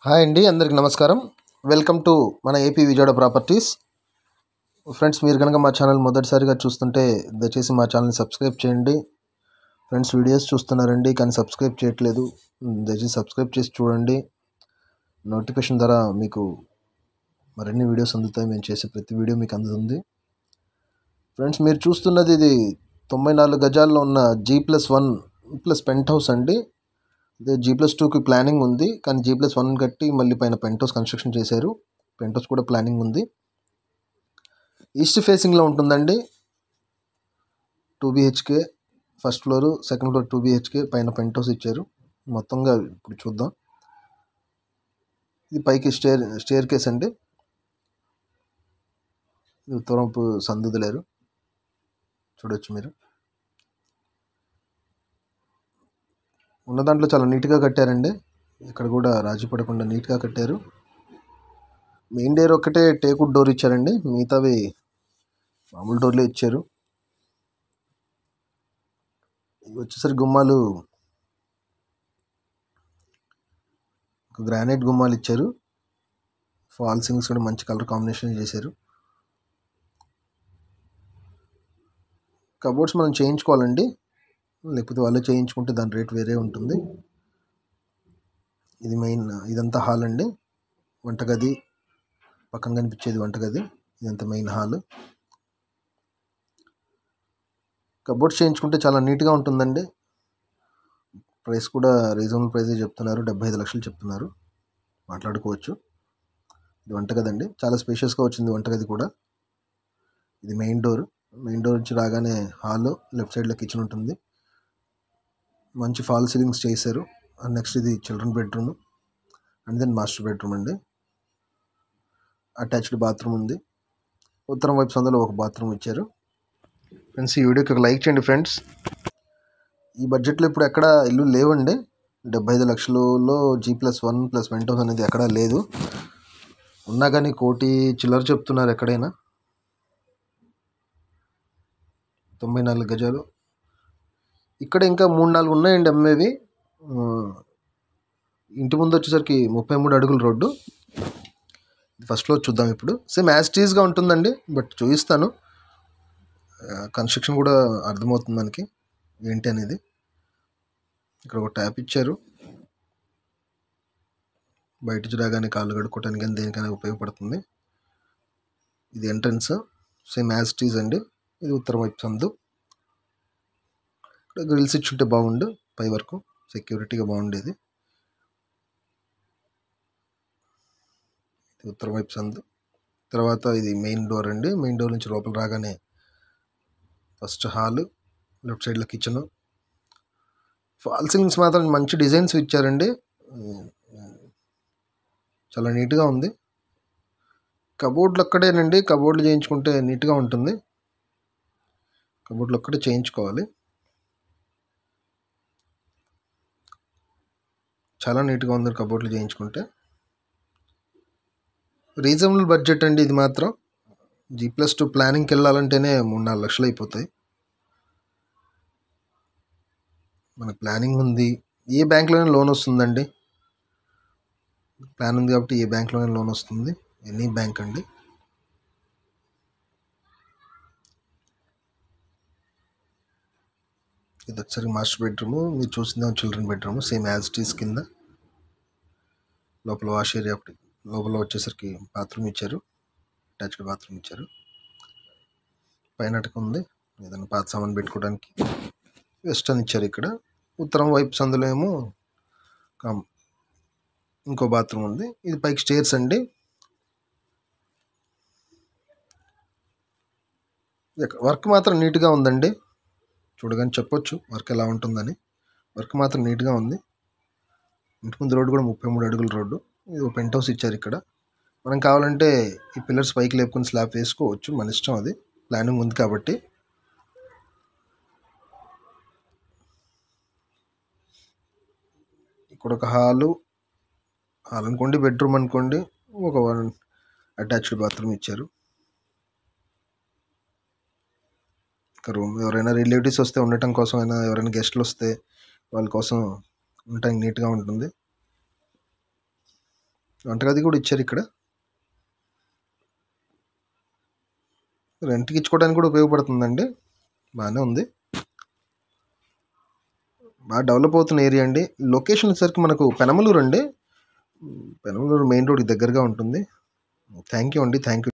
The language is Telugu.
హాయ్ అండి, అందరికి నమస్కారం. వెల్కమ్ టు మన ఏపీ విజయవాడ ప్రాపర్టీస్. ఫ్రెండ్స్, మీరు కనుక మా ఛానల్ మొదటిసారిగా చూస్తుంటే దయచేసి మా ఛానల్ని సబ్స్క్రైబ్ చేయండి. ఫ్రెండ్స్, వీడియోస్ చూస్తున్నారండి కానీ సబ్స్క్రైబ్ చేయట్లేదు. దయచేసి సబ్స్క్రైబ్ చేసి చూడండి. నోటిఫికేషన్ ద్వారా మీకు మరిన్ని వీడియోస్ అందుతాయి. మేము చేసే ప్రతి వీడియో మీకు అందుతుంది. ఫ్రెండ్స్, మీరు చూస్తున్నది ఇది 94 గజాల్లో ఉన్న G+1+ పెంట్ హౌస్ అండి. అదే G+2కి ప్లానింగ్ ఉంది, కానీ G+1 కట్టి మళ్ళీ పైన పెంట్ హౌస్ కన్స్ట్రక్షన్ చేశారు. పెంట్ హౌస్ కూడా ప్లానింగ్ ఉంది. ఈస్ట్ ఫేసింగ్లో ఉంటుందండి. 2 BHK first floor, second floor 2 BHK, పైన పెంట్ హౌస్ ఇచ్చారు. మొత్తంగా ఇప్పుడు చూద్దాం. ఇది పైకి స్టేర్ కేస్ అండి. ఇది ఉత్తరంపు సందుదలేరు, చూడొచ్చు మీరు. ఉన్న దాంట్లో చాలా నీట్గా కట్టారండి. ఇక్కడ కూడా రాజీ పడకుండా నీట్గా కట్టారు. మెయిన్ డోర్ ఒక్కటే టేకుడ్ డోర్ ఇచ్చారండి, మిగతావి మామూలు డోర్లే ఇచ్చారు. ఇవి వచ్చేసరికి గుమ్మాలు గ్రానైట్ గుమ్మాలు ఇచ్చారు. ఫాల్ సింగ్స్ కూడా మంచి కలర్ కాంబినేషన్ చేశారు. కబోర్డ్స్ మనం చేయించుకోవాలండి, లేకపోతే వాళ్ళే చేయించుకుంటే దాని రేట్ వేరే ఉంటుంది. ఇది మెయిన్, ఇదంతా హాల్ అండి. వంటగది పక్కన కనిపించేది వంటగది, ఇదంతా మెయిన్ హాల్. కబోర్డ్స్ చేయించుకుంటే చాలా నీట్గా ఉంటుందండి. ప్రైస్ కూడా రీజనబుల్ ప్రైసే చెప్తున్నారు, 75 లక్షలు చెప్తున్నారు. మాట్లాడుకోవచ్చు. ఇది వంటగది అండి, చాలా స్పేషియస్గా వచ్చింది వంటగది కూడా. ఇది మెయిన్ డోర్ నుంచి రాగానే హాల్, లెఫ్ట్ సైడ్లో కిచెన్ ఉంటుంది. మంచి ఫాల్ సీలింగ్స్ చేశారు. అండ్ నెక్స్ట్ ఇది children bedroom and then master bedroom అండి. అటాచ్డ్ బాత్రూమ్ ఉంది. ఉత్తరం వైపు సందులో ఒక బాత్రూమ్ ఇచ్చారు. ఫ్రెండ్స్, ఈ వీడియోకి ఒక లైక్ చేయండి. ఫ్రెండ్స్, ఈ బడ్జెట్లో ఇప్పుడు ఎక్కడ ఇల్లు లేవండి. 75 లక్షలలో G+1+ పెంట్ హౌస్ అనేది ఎక్కడా లేదు. ఉన్నా కానీ 1 కోటి చిల్లర చెప్తున్నారు ఎక్కడైనా. 94 గజాలు. ఇక్కడ ఇంకా 3-4 ఉన్నాయండి అమ్మేవి. ఇంటి ముందు వచ్చేసరికి 33 అడుగుల రోడ్డు. ఫస్ట్ ఫ్లోర్ చూద్దాం ఇప్పుడు. సేమ్ యాజ్ ఇట్ ఈస్గా ఉంటుందండి, బట్ చూపిస్తాను. కన్స్ట్రక్షన్ కూడా అర్థమవుతుంది మనకి ఏంటి అనేది. ఇక్కడ ఒక ట్యాప్ ఇచ్చారు, బయట రాగానే కాళ్ళు కడుక్కోవడానికి కానీ దేనికైనా ఉపయోగపడుతుంది. ఇది entrance, same as it is అండి. ఇది ఉత్తరం వైపు సందు. ఇక్కడ గ్రిల్స్ ఇచ్చుంటే బాగుండు, పై వరకు సెక్యూరిటీగా బాగుండేది. ఇది ఉత్తరం వైపు సందు. తర్వాత ఇది మెయిన్ డోర్ అండి. మెయిన్ డోర్ నుంచి లోపల రాగానే ఫస్ట్ హాల్, లెఫ్ట్ సైడ్లో కిచెన్. ఫాల్ సీలింగ్స్ మాత్రం మంచి డిజైన్స్ ఇచ్చారండి, చాలా నీట్గా ఉంది. కబోర్డ్లు ఒక్కడేనండి, కబోర్డ్లు చేయించుకుంటే నీట్గా ఉంటుంది. కబోర్డ్లు ఒక్కటే చేయించుకోవాలి, చాలా నీట్గా ఉంది కబోర్డ్లు చేయించుకుంటే. రీజనబుల్ బడ్జెట్ అండి ఇది మాత్రం. G+2 ప్లానింగ్కి వెళ్ళాలంటేనే 3-4 లక్షలు అయిపోతాయి. మనకు ప్లానింగ్ ఉంది, ఏ బ్యాంక్లోనే లోన్ వస్తుందండి. ప్లాన్ ఉంది కాబట్టి ఏ బ్యాంక్లోనే లోన్ వస్తుంది, ఎనీ బ్యాంక్ అండి. ఇది వచ్చేసరికి మాస్టర్ బెడ్రూమ్. మీరు చూసిందేమో children bedroom, same as it is. కింద లోపల వాష్ ఏరియా ఒకటి, లోపల వచ్చేసరికి బాత్రూమ్ ఇచ్చారు, అటాచ్డ్ బాత్రూమ్ ఇచ్చారు. పైన ఉంది, ఏదైనా పాత సామాన్ పెట్టుకోవడానికి వెస్టర్న్ ఇచ్చారు. ఇక్కడ ఉత్తరం వైపు సందులో ఏమో ఇంకో బాత్రూమ్ ఉంది. ఇది పైకి స్టేర్స్ అండి. వర్క్ మాత్రం నీట్గా ఉందండి, చూడగానే చెప్పొచ్చు వర్క్ ఎలా ఉంటుందని. వర్క్ మాత్రం నీట్గా ఉంది. ఇంటి ముందు రోడ్డు కూడా 33 అడుగుల రోడ్డు. ఇది పెంట్ హౌస్ ఇచ్చారు. ఇక్కడ మనం కావాలంటే ఈ పిల్లర్స్ పైకి లేపుకొని స్లాబ్ వేసుకోవచ్చు, మన ఇష్టం, అది ప్లానింగ్ ఉంది కాబట్టి. ఇక్కడ ఒక హాల్ అనుకోండి, బెడ్రూమ్ అనుకోండి, ఒక అటాచ్డ్ బాత్రూమ్ ఇచ్చారు. రూమ్ ఎవరైనా రిలేటివ్స్ వస్తే ఉండటం కోసం అయినా, ఎవరైనా గెస్ట్లు వస్తే వాళ్ళ కోసం ఉండటానికి నీట్గా ఉంటుంది. వంటగది కూడా ఇచ్చారు ఇక్కడ. రెంట్కి ఇచ్చుకోవడానికి కూడా ఉపయోగపడుతుందండి. బాగానే ఉంది. బాగా డెవలప్ అవుతున్న ఏరియా అండి. లొకేషన్ వచ్చేసరికి మనకు పెనమలూరు అండి. పెనమలూరు మెయిన్ రోడ్కి దగ్గరగా ఉంటుంది. థ్యాంక్ యూ అండి. Thank you.